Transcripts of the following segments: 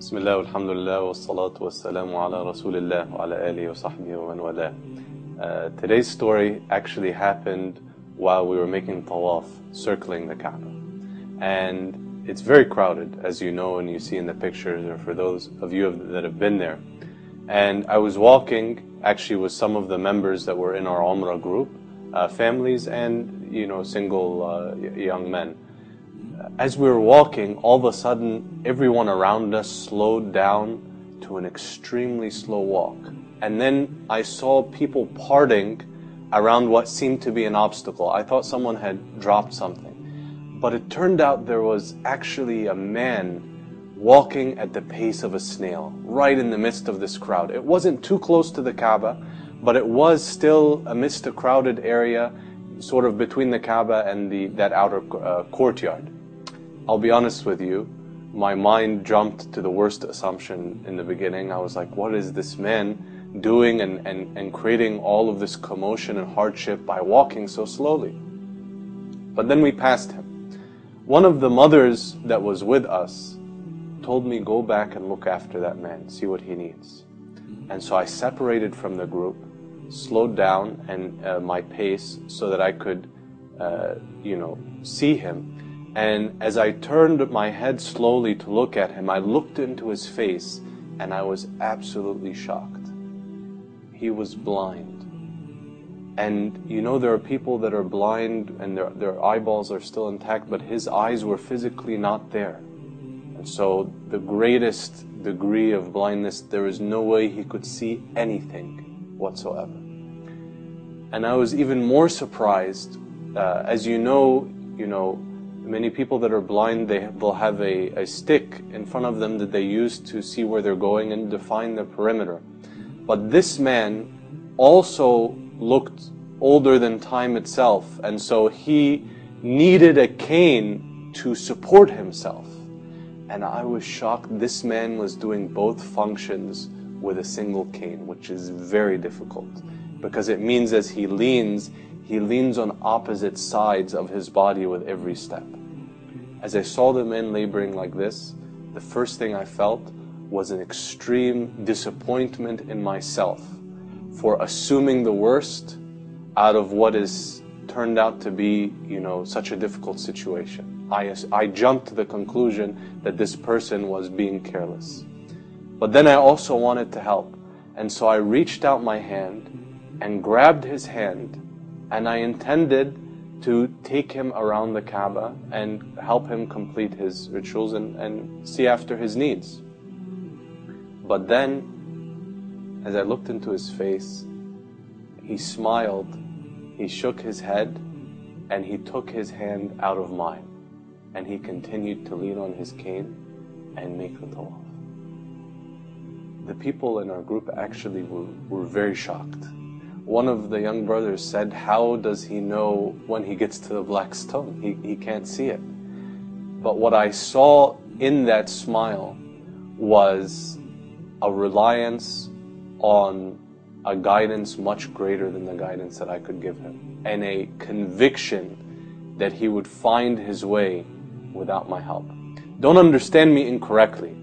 Bismillah, alhamdulillah, wa salatu wa salamu ala rasulillah wa ala alihi wa sahbihi wa man wala. Today's story actually happened while we were making tawaf, circling the Kaaba. And it's very crowded, as you know and you see in the pictures, or for those of you that have been there. And I was walking, actually with some of the members that were in our Umrah group, families and, single young men. As we were walking, all of a sudden, everyone around us slowed down to an extremely slow walk. And then I saw people parting around what seemed to be an obstacle. I thought someone had dropped something. But it turned out there was actually a man walking at the pace of a snail, right in the midst of this crowd. It wasn't too close to the Kaaba, but it was still amidst a crowded area, sort of between the Kaaba and that outer courtyard. I'll be honest with you, my mind jumped to the worst assumption in the beginning. I was like, what is this man doing and creating all of this commotion and hardship by walking so slowly? But then we passed him. One of the mothers that was with us told me, go back and look after that man, see what he needs. And so I separated from the group, slowed down and my pace so that I could, see him. And as I turned my head slowly to look at him, I looked into his face and I was absolutely shocked. He was blind. And there are people that are blind and their eyeballs are still intact, but his eyes were physically not there. And so the greatest degree of blindness, there is no way he could see anything whatsoever. And I was even more surprised, as you know, many people that are blind, they'll have a stick in front of them that they use to see where they're going and define the perimeter. But this man also looked older than time itself, and so he needed a cane to support himself. And I was shocked. This man was doing both functions with a single cane, which is very difficult, because it means as he leans on opposite sides of his body with every step. As I saw the men laboring like this, the first thing I felt was an extreme disappointment in myself for assuming the worst out of what is turned out to be, such a difficult situation. I jumped to the conclusion that this person was being careless. But then I also wanted to help. And so I reached out my hand and grabbed his hand, and I intended to take him around the Kaaba and help him complete his rituals and see after his needs. But then, as I looked into his face, he smiled, he shook his head, and he took his hand out of mine. And he continued to lean on his cane and make the tawaf. The people in our group actually were very shocked. One of the young brothers said, how does he know when he gets to the black stone? He can't see it. But what I saw in that smile was a reliance on a guidance much greater than the guidance that I could give him, and a conviction that he would find his way without my help. Don't understand me incorrectly.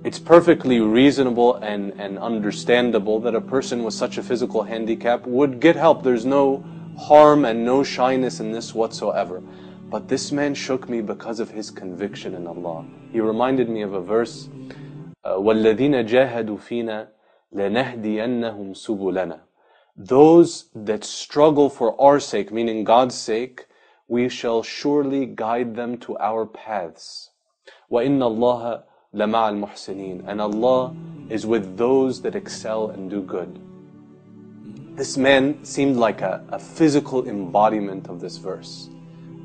It's perfectly reasonable and understandable that a person with such a physical handicap would get help. There's no harm and no shyness in this whatsoever. But this man shook me because of his conviction in Allah. He reminded me of a verse, وَالَّذِينَ جَاهَدُوا فِينَا لَنَهْدِيَنَّهُمْ سُبُلَنَا. Those that struggle for our sake, meaning God's sake, we shall surely guide them to our paths. وَإِنَّ اللَّهَ لَمَعَ الْمُحْسِنِينَ. And Allah is with those that excel and do good. This man seemed like a physical embodiment of this verse.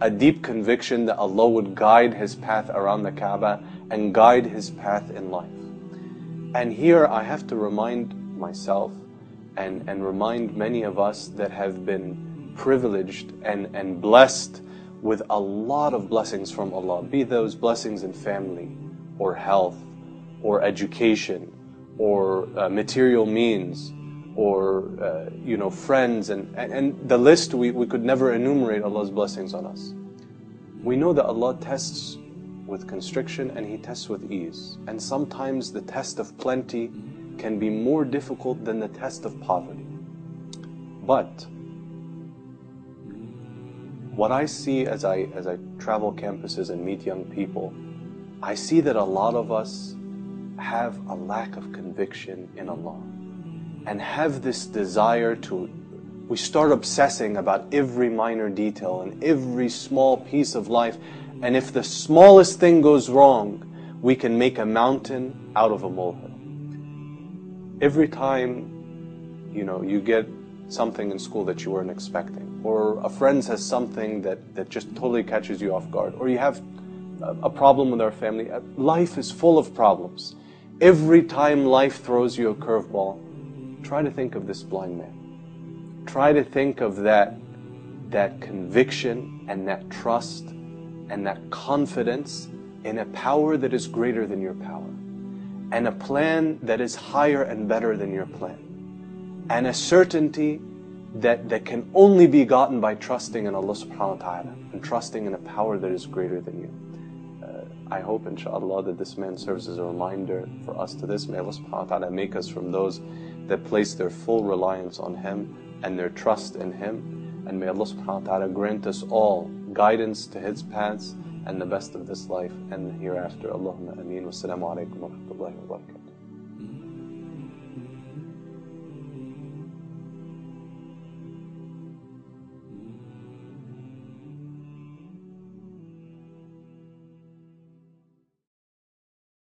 A deep conviction that Allah would guide his path around the Kaaba and guide his path in life. And here I have to remind myself and remind many of us that have been privileged and blessed with a lot of blessings from Allah, be those blessings in family, or health, or education, or material means, or friends, and the list we could never enumerate Allah's blessings on us. We know that Allah tests with constriction and he tests with ease. And sometimes the test of plenty can be more difficult than the test of poverty. But what I see as I travel campuses and meet young people, I see that a lot of us have a lack of conviction in Allah and have this desire we start obsessing about every minor detail and every small piece of life, and if the smallest thing goes wrong, we can make a mountain out of a molehill. Every time, you get something in school that you weren't expecting, or a friend says something that just totally catches you off guard, or you have a problem with our family. Life is full of problems. Every time life throws you a curveball, try to think of this blind man. Try to think of that conviction and that trust and that confidence in a power that is greater than your power, and a plan that is higher and better than your plan, and a certainty that can only be gotten by trusting in Allah subhanahu wa ta'ala and trusting in a power that is greater than you. I hope, inshaAllah, that this man serves as a reminder for us to this. May Allah subhanahu wa ta'ala make us from those that place their full reliance on Him and their trust in Him. And may Allah subhanahu wa ta'ala grant us all guidance to His paths and the best of this life and the hereafter. Allahumma ameen. Wassalamu alaikum wa rahmatullahi wa barakatuh.